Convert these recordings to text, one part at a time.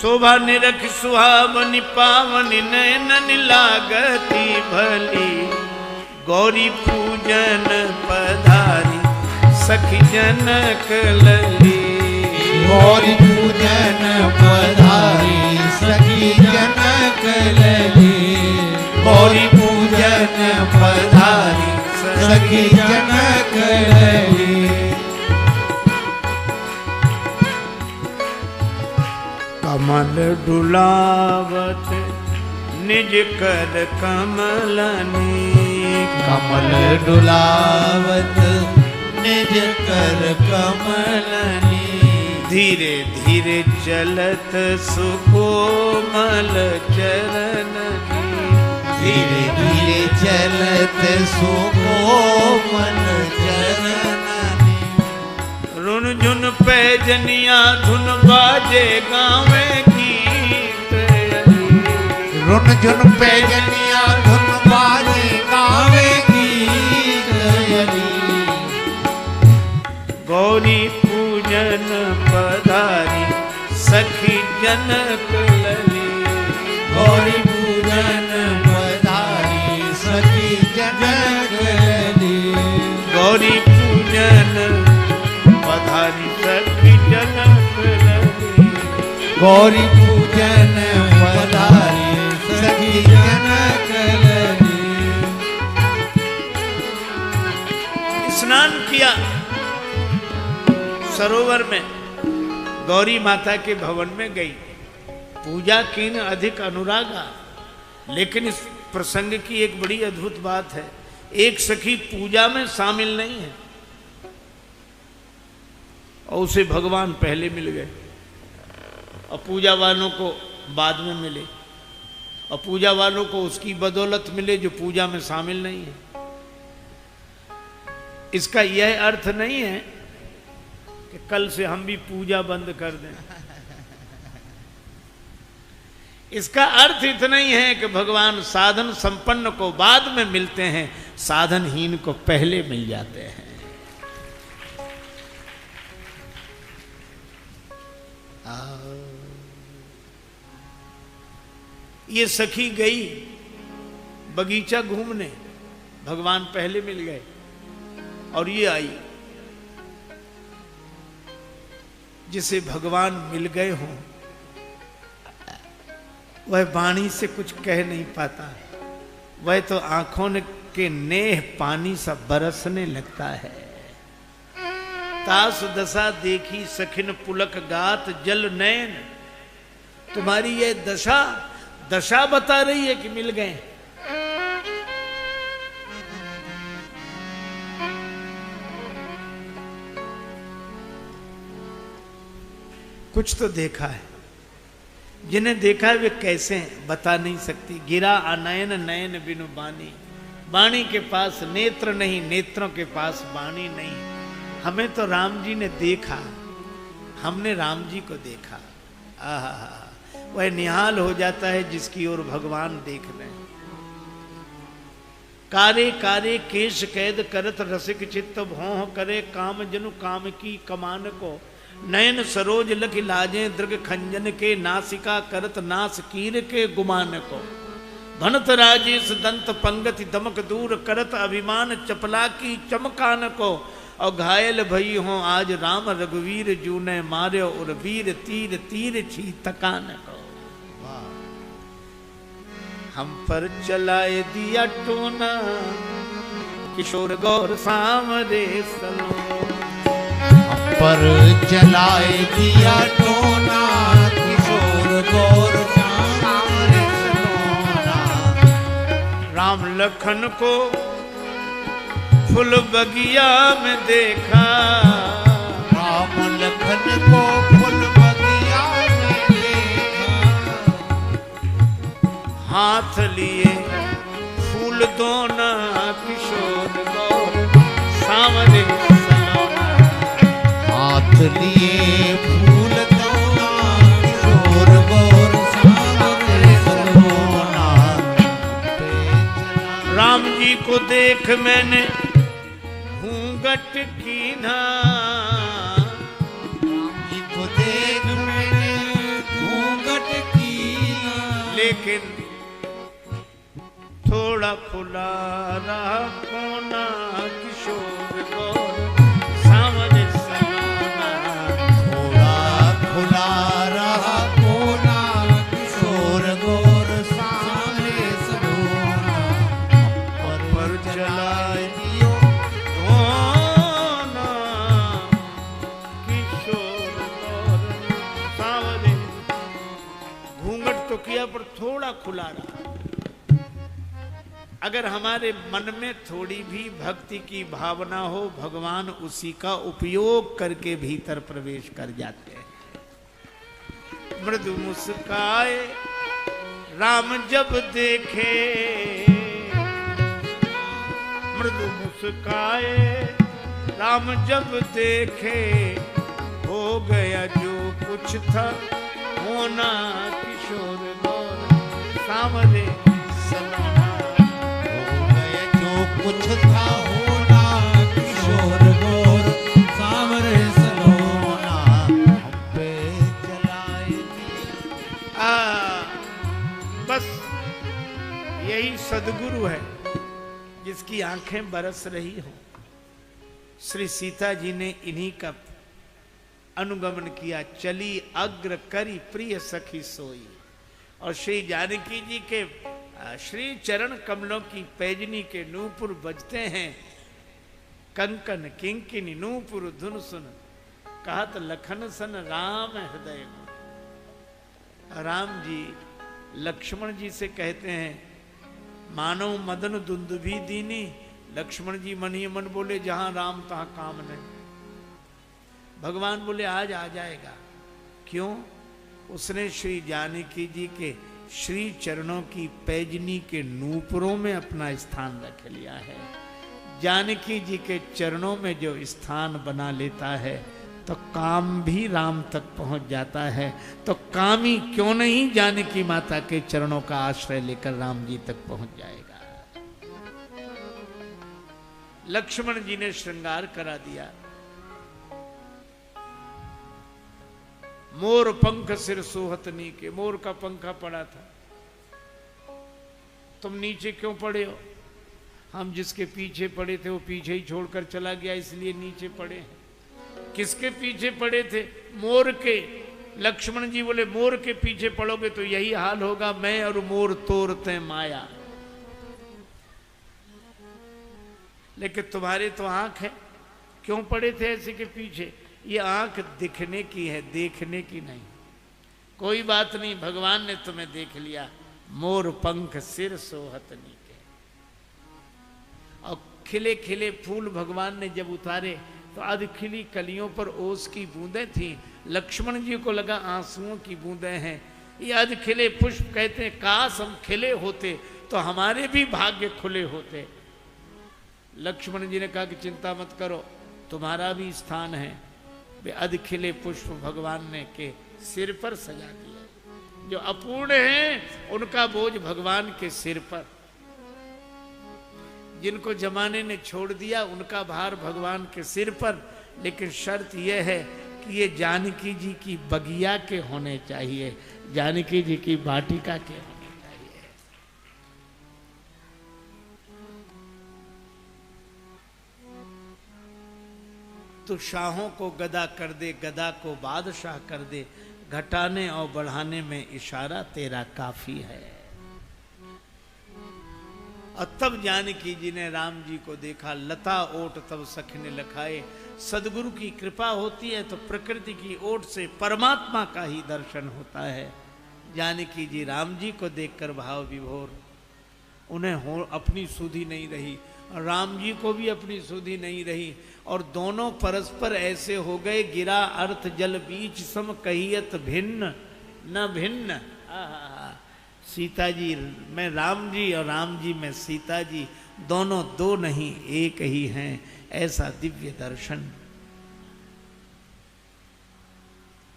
शोभा निरख सुहावनी पावनी नयन लागती भली गौरी पूजन पधारी सखी जनक लली गौरी पूजन पधारी सखी जनक लली गौरी पूजन पधारी सखी जनक लली कमल डुलावत निज कर कमलनी कमल डुलावत निज कर कमलनी धीरे धीरे चलत सुकोमल चरण धीरे धीरे चलत सुकोमल चरण रुन झुन पैजनिया धुन बाजे गावे गीत रुन झुन पैजनिया धुन बाजे गावे गीत गौरी पूजन पधारी सखी जनक लली गौरी पूजन पधारी सखी जनक लली गौरी पूजन पधारी सखी जनक लली गौरी पूजन पधारी सखी जनक लली स्नान किया सरोवर में गौरी माता के भवन में गई पूजा की न अधिक अनुरागा। लेकिन इस प्रसंग की एक बड़ी अद्भुत बात है, एक सखी पूजा में शामिल नहीं है और उसे भगवान पहले मिल गए और पूजा वालों को बाद में मिले और पूजा वालों को उसकी बदौलत मिले जो पूजा में शामिल नहीं है। इसका यह अर्थ नहीं है कि कल से हम भी पूजा बंद कर दें। इसका अर्थ इतना ही है कि भगवान साधन संपन्न को बाद में मिलते हैं, साधनहीन को पहले मिल जाते हैं। ये सखी गई बगीचा घूमने, भगवान पहले मिल गए और ये आई। जिसे भगवान मिल गए हों वह वाणी से कुछ कह नहीं पाता, वह तो आंखों के नेह पानी सा बरसने लगता है। तास दशा देखी सखिन पुलक गात जल नैन, तुम्हारी यह दशा बता रही है कि मिल गए। कुछ तो देखा है, जिन्हें देखा है वे कैसे हैं बता नहीं सकती। गिरा अनयन नयन बिनु बानी, बाणी के पास नेत्र नहीं, नेत्रों के पास बाणी नहीं। हमें तो राम जी ने देखा, हमने राम जी को देखा। आहा, वह निहाल हो जाता है जिसकी ओर भगवान देख रहे हैं। कारे कारे केश कैद करत रसिक चित्त भौह करे, काम जनु काम की कमान को, नयन सरोज लख लाजे दृग खंजन के, नासिका करत नास कीर के गुमान को, भनत राजेश दंत पंगति दमक दूर करत, अभिमान चपला की चमकान को, और घायल भई हो आज राम रघुवीर जूने मार्यो और वीर तीर तीर छी तकान को। हम पर चलाए दिया टोना किशोर गौर सामरे सलो, पर चलाए दिया टोना किशोर गौर सामरे सलोना। राम लखन को फूल बगिया में देखा, राम लखन को फूल बगिया में देखा, हाथ लिए फूल दोना किशोर गौर सामरे सलोना। हाथ लिए फूल दोना किशोर गौर सामरे सलोना। राम जी को देख मैंने घूंघट कीना, राम जी को देख मैंने घूंघट लेकिन थोड़ा खुला रहा कोना किशोर गौर सावरे सलोना। थोड़ा खुला रहा कोना किशोर गौर सावरे सलोना। पर जलाए दियो कोना किशोर गौर सावरे। घूंघट तो किया पर थोड़ा खुला रहा। अगर हमारे मन में थोड़ी भी भक्ति की भावना हो, भगवान उसी का उपयोग करके भीतर प्रवेश कर जाते हैं। मृदु मुस्काए राम जब देखे, मृदु मुस्काए राम जब देखे, हो गया जो कुछ था होना किशोर गौर सावरे सलोना। कुछ था होना किशोर गौर सावरे सलोना। हम पे जलाए बस यही सदगुरु है जिसकी आंखें बरस रही हो। श्री सीता जी ने इन्हीं का अनुगमन किया। चली अग्र करी प्रिय सखी सोई। और श्री जानकी जी के श्री चरण कमलों की पैजनी के नूपुर बजते हैं। कंकन किंकिनी नूपुर धुन सुन, कहत लखन सन राम हृदय गुण। राम जी लक्ष्मण जी से कहते हैं, मानव मदन दुंदुभी दीनी। लक्ष्मण जी मन ही मन बोले, जहां राम तहां काम नहीं। भगवान बोले आज आ जाएगा। क्यों? उसने श्री जानकी जी के श्री चरणों की पैजनी के नूपुरों में अपना स्थान रख लिया है। जानकी जी के चरणों में जो स्थान बना लेता है तो काम भी राम तक पहुंच जाता है। तो कामी क्यों नहीं जानकी माता के चरणों का आश्रय लेकर राम जी तक पहुंच जाएगा। लक्ष्मण जी ने श्रृंगार करा दिया। मोर पंख सिर सोहतनी के, मोर का पंखा पड़ा था। तुम नीचे क्यों पड़े हो? हम जिसके पीछे पड़े थे वो पीछे ही छोड़कर चला गया, इसलिए नीचे पड़े हैं। किसके पीछे पड़े थे? मोर के। लक्ष्मण जी बोले मोर के पीछे पड़ोगे तो यही हाल होगा, मैं और मोर तोरते माया। लेकिन तुम्हारे तो आंख है, क्यों पड़े थे ऐसे के पीछे? ये आंख दिखने की है, देखने की नहीं। कोई बात नहीं, भगवान ने तुम्हें देख लिया। मोर पंख सिर सोहतनी के। और खिले खिले फूल भगवान ने जब उतारे तो अध खिली कलियों पर ओस की बूंदें थीं। लक्ष्मण जी को लगा आंसुओं की बूंदें हैं। ये अध खिले पुष्प कहते हैं, काश हम खिले होते तो हमारे भी भाग्य खुले होते। लक्ष्मण जी ने कहा कि चिंता मत करो, तुम्हारा भी स्थान है। वे अध खिले पुष्प भगवान ने के सिर पर सजा दिया। जो अपूर्ण हैं उनका बोझ भगवान के सिर पर। जिनको जमाने ने छोड़ दिया उनका भार भगवान के सिर पर। लेकिन शर्त यह है कि ये जानकी जी की बगिया के होने चाहिए, जानकी जी की वाटिका के होने चाहिए। तो शाहों को गदा कर दे, गदा को बादशाह कर दे। घटाने और बढ़ाने में इशारा तेरा काफी है। और तब जानकी जी ने राम जी को देखा। लता ओट तब सखने लखाए। सदगुरु की कृपा होती है तो प्रकृति की ओट से परमात्मा का ही दर्शन होता है। जानकी जी राम जी को देखकर भाव विभोर। उन्हें अपनी सुधि नहीं रही, राम जी को भी अपनी सुधि नहीं रही। और दोनों परस्पर ऐसे हो गए, गिरा अर्थ जल बीच सम कहियत भिन्न न भिन्न। सीता जी में राम जी और राम जी में सीता जी, दोनों दो नहीं एक ही हैं। ऐसा दिव्य दर्शन।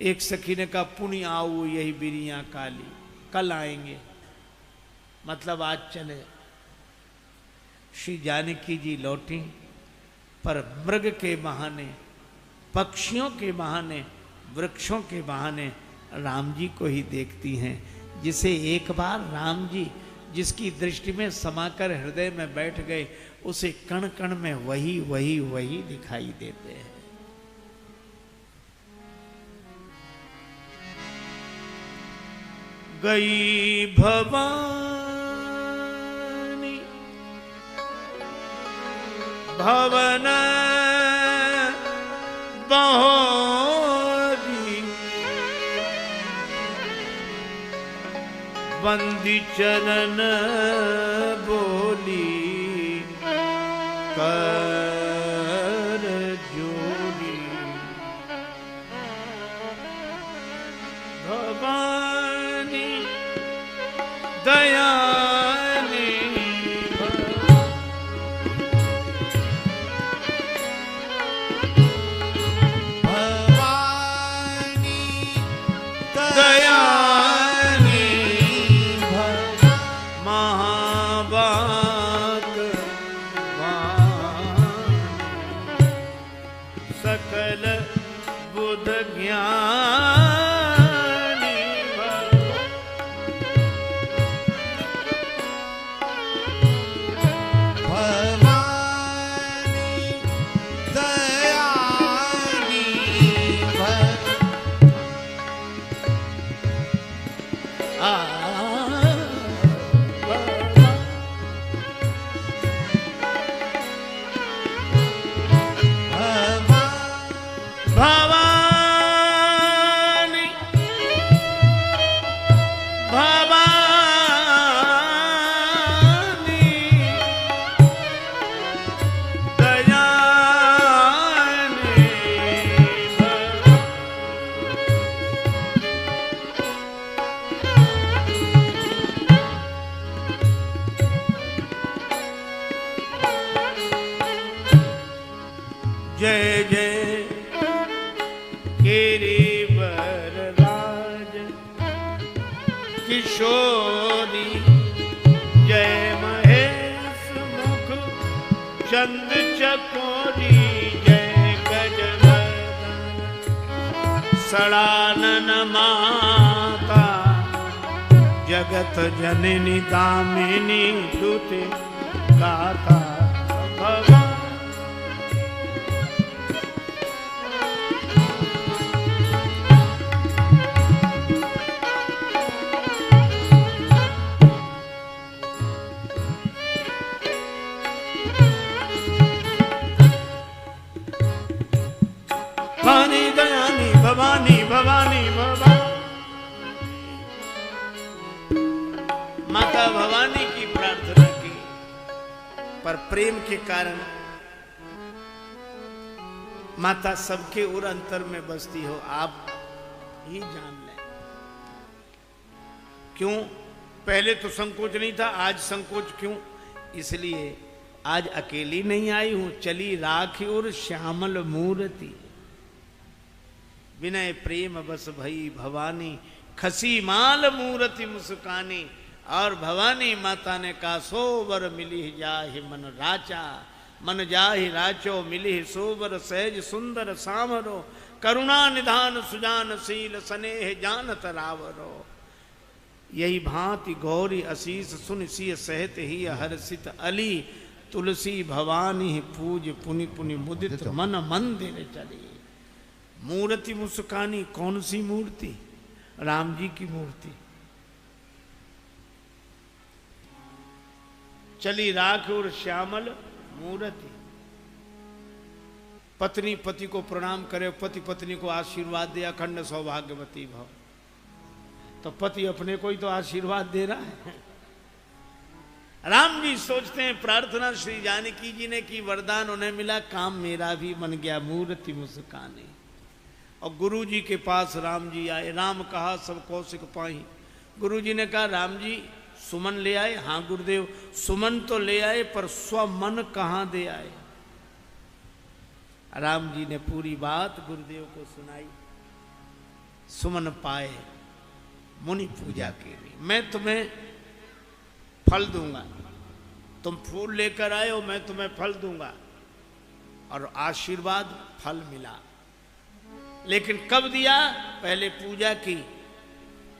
एक सखी ने कहा पुण्य आओ यही बिरिया काली, कल आएंगे, मतलब आज चले। श्री जानकी जी लौटी, पर मृग के बहाने, पक्षियों के बहाने, वृक्षों के बहाने राम जी को ही देखती हैं। जिसे एक बार राम जी जिसकी दृष्टि में समाकर हृदय में बैठ गए, उसे कण कण में वही वही वही दिखाई देते हैं। गई भवानी भवन बहोरी, बंदी चरण बोली कर जोड़ी। भवानी दयानी भवानी दयानी महाबात वाणी, सकल बुध ज्ञानी भवानी दयानी भवानी भवानी दयानी जय जय गिरिवर राज किशोरी, जय महेश मुख चंद चकोरी, जय गजवदन सड़ानन माता, जगत जननी दामिनी तुते गाथा। भगवान भवानी दयानी भवानी भवानी भवानी। माता भवानी की प्रार्थना की, पर प्रेम के कारण माता सबके उर अंतर में बसती हो, आप ही जान लें। क्यों? पहले तो संकोच नहीं था, आज संकोच क्यों? इसलिए आज अकेली नहीं आई हूं, चली राखी और श्यामल मूर्ति, विनय प्रेम बस भई भवानी, खसी माल मूर्ति मुस्कानी। और भवानी माता ने कहा सोबर मिली जाहि मन राचा, मन जाहि राचो मिली सोबर सहज सुंदर सामरो, करुणा निधान सुजान शील स्नेह जानत रावरो। यही भांति गौरी असीस सुन सिय सहत ही हर्षित अली, तुलसी भवानी पूज पुनि पुनि मुदित मन मंदिर चली। मूर्ति मुस्कानी, कौन सी मूर्ति? राम जी की मूर्ति। चली राख और श्यामल मूर्ति। पत्नी पति को प्रणाम करे, पति पत्नी को आशीर्वाद दे, अखंड सौभाग्यवती भव। तो पति अपने को ही तो आशीर्वाद दे रहा है। राम जी सोचते हैं प्रार्थना श्री जानकी जी ने की, वरदान उन्हें मिला, काम मेरा भी बन गया, मूर्ति मुस्कानी। और गुरु जी के पास राम जी आए, राम कहा सब कौशिक पाई। गुरु जी ने कहा राम जी सुमन ले आए? हाँ गुरुदेव, सुमन तो ले आए, पर स्वमन कहाँ दे आए? राम जी ने पूरी बात गुरुदेव को सुनाई। सुमन पाए मुनि पूजा के लिए, मैं तुम्हें फल दूंगा, तुम फूल लेकर आए हो, मैं तुम्हें फल दूंगा। और आशीर्वाद फल मिला, लेकिन कब दिया? पहले पूजा की,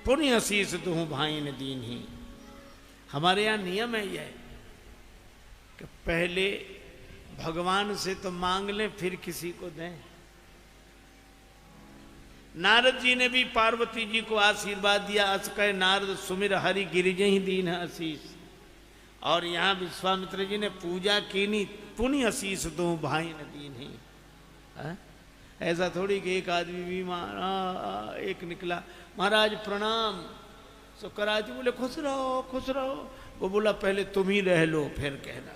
पुण्य असीस दूं भाईन दीन ही। हमारे यहाँ नियम है यह कि पहले भगवान से तो मांग लें फिर किसी को दें। नारद जी ने भी पार्वती जी को आशीर्वाद दिया, अस कह नारद सुमिर हरि गिरिजहि दीन आशीष। और यहाँ विश्वामित्र जी ने पूजा की नहीं, पुण्य आशीष दो भाई न दीन ही। ऐसा थोड़ी कि एक आदमी बीमार एक निकला, महाराज प्रणाम, शुक्राचार्य जी बोले खुश रहो खुश रहो। वो बोला पहले तुम ही रह लो फिर कहना।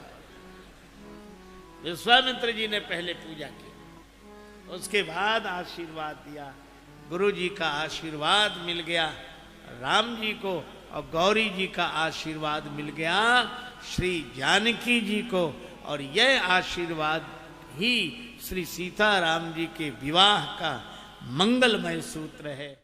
विश्वामित्र जी ने पहले पूजा की, उसके बाद आशीर्वाद दिया। गुरु जी का आशीर्वाद मिल गया राम जी को, और गौरी जी का आशीर्वाद मिल गया श्री जानकी जी को। और यह आशीर्वाद ही श्री सीताराम जी के विवाह का मंगलमय सूत्र है।